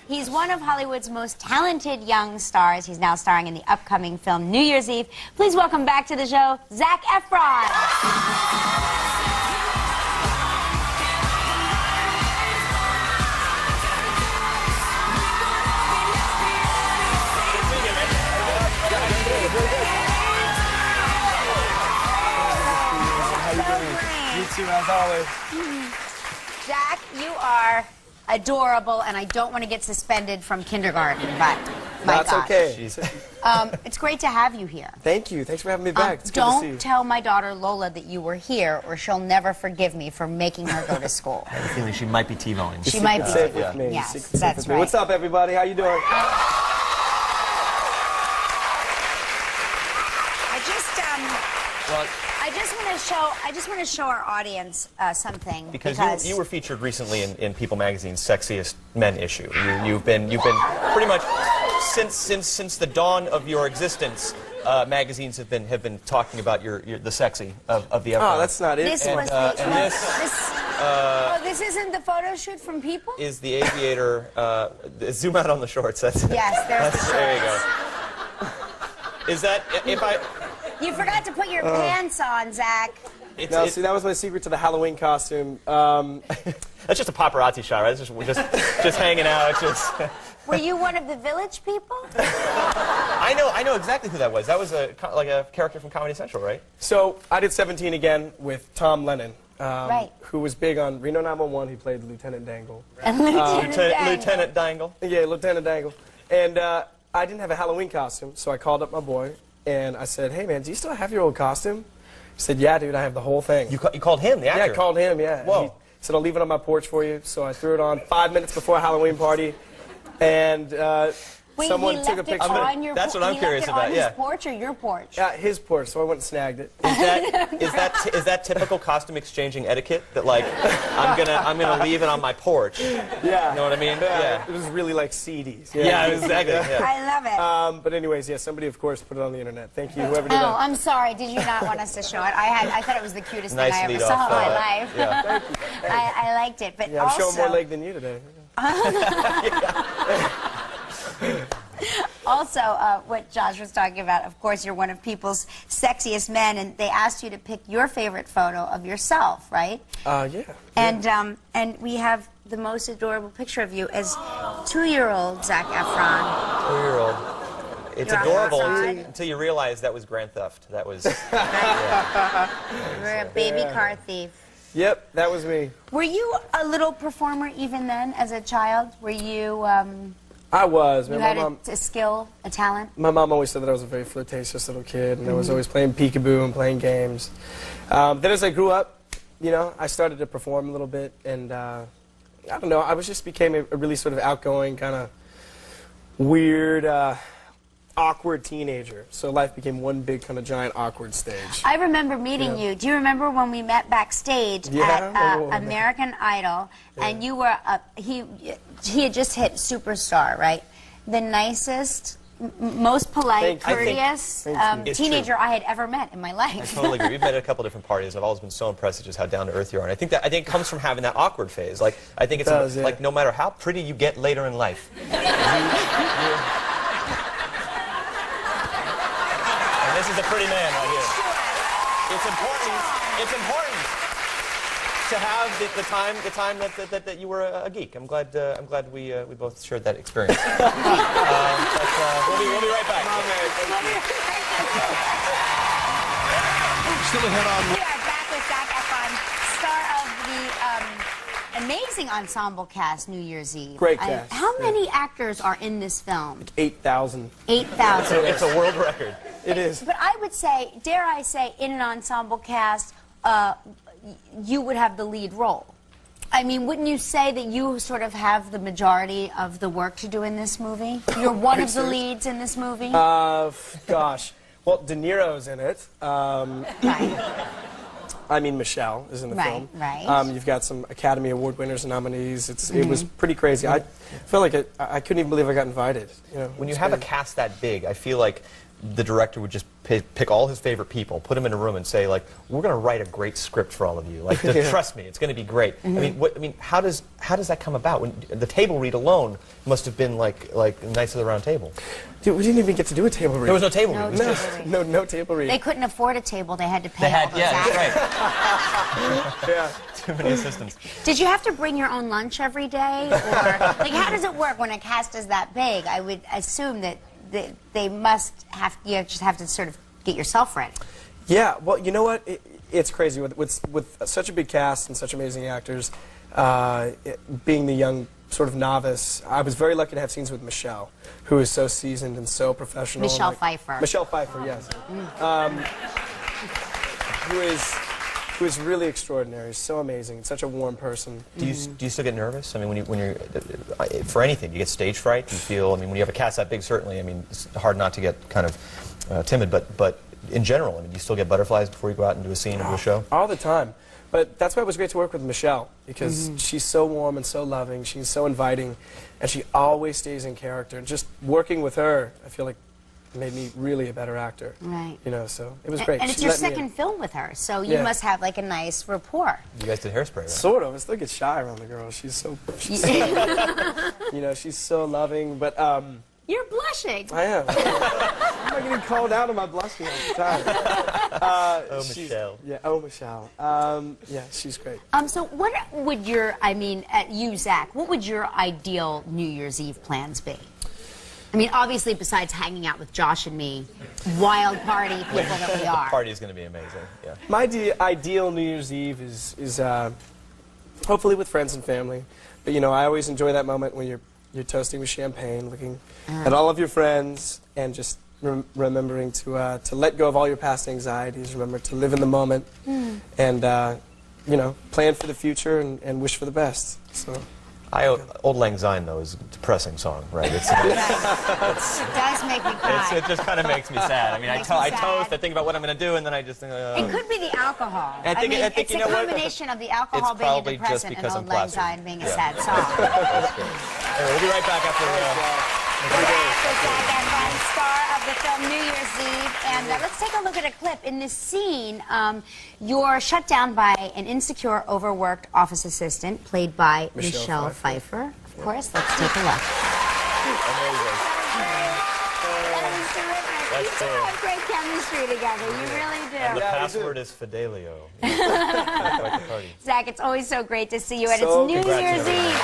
He's one of Hollywood's most talented young stars. He's now starring in the upcoming film New Year's Eve. Please welcome back to the show, Zac Efron. You too, as always. Zac, you are adorable, and I don't want to get suspended from kindergarten, but my That's gosh. okay. It's great to have you here. Thank you. Thanks for having me back. It's good to see you. Don't tell my daughter Lola that you were here, or she'll never forgive me for making her go to school. I have a feeling she might be T-boning. She might be Safe T-boning. with me. Yes, that's right. What's up, everybody? How you doing? I just want to show our audience something because you were featured recently in People Magazine's Sexiest Men issue. You've been pretty much since the dawn of your existence. Magazines have been talking about the sexy of the Efron. Oh, that's not it. This isn't the photo shoot from People? Is the aviator? Zoom out on the shorts. That's yes, there's the shorts. There you go. Is that if I? You forgot to put your pants on, Zac. See, that was my secret to the Halloween costume. That's just a paparazzi shot, right? We're just hanging out. It's just. Were you one of the Village people? I know exactly who that was. That was like a character from Comedy Central, right? So I did 17 again with Tom Lennon, right. who was big on Reno 911. He played Lieutenant Dangle. Lieutenant Dangle. Yeah, Lieutenant Dangle. And I didn't have a Halloween costume, so I called up my boy and I said, "Hey man, do you still have your old costume?" He said, "Yeah, dude, I have the whole thing." You called him, the actor? Yeah, I called him, yeah. Whoa. He said, "I'll leave it on my porch for you." So I threw it on 5 minutes before a Halloween party, and Wait, someone he took a left it picture. on your That's what I'm curious about, on yeah. his porch or your porch? Yeah, his porch, so I went and snagged it. Is that typical costume exchanging etiquette? That like I'm gonna leave it on my porch. Yeah. You know what I mean? Yeah. It was really like CDs. Yeah, exactly. Yeah. I love it. But anyways, yeah, somebody of course put it on the internet. Thank you, whoever did Oh, that. I'm sorry. Did you not want us to show it? I thought it was the cutest Nice thing I ever lead saw off, in my life. Yeah. Thank you. I liked it, but Yeah, I'm also showing more leg than you today. also what Josh was talking about. Of course, you're one of People's Sexiest Men, and they asked you to pick your favorite photo of yourself, right? Yeah. And we have the most adorable picture of you as 2-year-old Zac Efron. 2-year-old. It's You're adorable outside. until you realize that was grand theft. That was. You're a baby car thief. Yep, that was me. Were you a little performer even then, as a child? Were you? I was. You Man, had a skill, a talent. my mom always said that I was a very flirtatious little kid, and I was always playing peekaboo and playing games. Then as I grew up, you know, I started to perform a little bit, and I don't know, I just became a really sort of outgoing, kind of weird, awkward teenager. So life became one big kind of giant awkward stage. I remember meeting you. Do you remember when we met backstage at American Idol, and you were he had just hit Superstar, right? The nicest, most polite, courteous teenager I had ever met in my life. I totally agree. We've met at a couple different parties. I've always been so impressed at just how down to earth you are, and I think it comes from having that awkward phase. Like I think it's like no matter how pretty you get later in life. This is a pretty man right here. It's important to have the time that you were a geek. I'm glad we both shared that experience. We'll be right back. Still ahead on. We are back with Zac Efron, star of the amazing ensemble cast New Year's Eve. Great cast. How many actors are in this film? 8,000. 8,000. It's a world record. It is. But I would say, dare I say, in an ensemble cast, you would have the lead role. I mean, wouldn't you say that you sort of have the majority of the work to do in this movie? You're one of the leads in this movie? Gosh. Well, De Niro's in it. Right. I mean, Michelle is in the film. Right. You've got some Academy Award winners and nominees. It was pretty crazy. I felt like I couldn't even believe I got invited. You know, When you have a cast that big, I feel like the director would just pick all his favorite people, put them in a room, and say, like, "We're going to write a great script for all of you. Like, trust me, it's going to be great." I mean, how does that come about? When the table read alone must have been like Knights of the Round Table. Dude, we didn't even get to do a table read. There was no table read. No table read. They couldn't afford a table. They had to pay all those actors. That's right. Yeah. Too many assistants. Did you have to bring your own lunch every day, or like how does it work when a cast is that big? I would assume that they must have, you just have to sort of get yourself ready. Yeah, well, you know what? It's crazy. With such a big cast and such amazing actors, being the young sort of novice, I was very lucky to have scenes with Michelle, who is so seasoned and so professional. Michelle Pfeiffer. Michelle Pfeiffer, yes. Who is really extraordinary, so amazing, such a warm person. Do you still get nervous? I mean, when you're for anything, do you get stage fright? Do you feel? I mean, when you have a cast that big, certainly. I mean, it's hard not to get kind of timid. But in general, I mean, do you still get butterflies before you go out and do a scene or do a show? All the time. But that's why it was great to work with Michelle, because she's so warm and so loving. She's so inviting, and she always stays in character. And just working with her, I feel like, made me really a better actor. Right. You know, so it was great. And it's your second film with her, so you must have like a nice rapport. You guys did Hairspray, right? Sort of. I still get shy around the girl. She's so you know, she's so loving, but You're blushing. I am. I'm not getting called out on my blushing all the time. Oh, Michelle. Yeah, oh, Michelle. Yeah, she's great. So what would your, I mean, you, Zach, what would your ideal New Year's Eve plans be? I mean, obviously, besides hanging out with Josh and me, wild party people that we are. The party is going to be amazing. Yeah. My ideal New Year's Eve is hopefully with friends and family. But you know, I always enjoy that moment when you're toasting with champagne, looking at all of your friends, and just remembering to let go of all your past anxieties. Remember to live in the moment, and you know, plan for the future and wish for the best. So. Old Lang Syne, though, is a depressing song, right? It does make me cry. It just kind of makes me sad. I mean, I toast, I think about what I'm going to do, and then I just think, It could be the alcohol. I think it's you a know what? combination of the alcohol It's being a probably just depressant and because Old I'm Lang classy. Syne being a sad song. Anyway, we'll be right back after We're back with Zac Efron, star of the film New Year's Eve. And let's take a look at a clip. In this scene, you're shut down by an insecure, overworked office assistant, played by Michelle Pfeiffer. Of course, let's take a look. Amazing. That was terrific. You two have great chemistry together. You really do. And the password is Fidelio. Like the party. Zac, it's always so great to see you, and So it's New Year's Eve.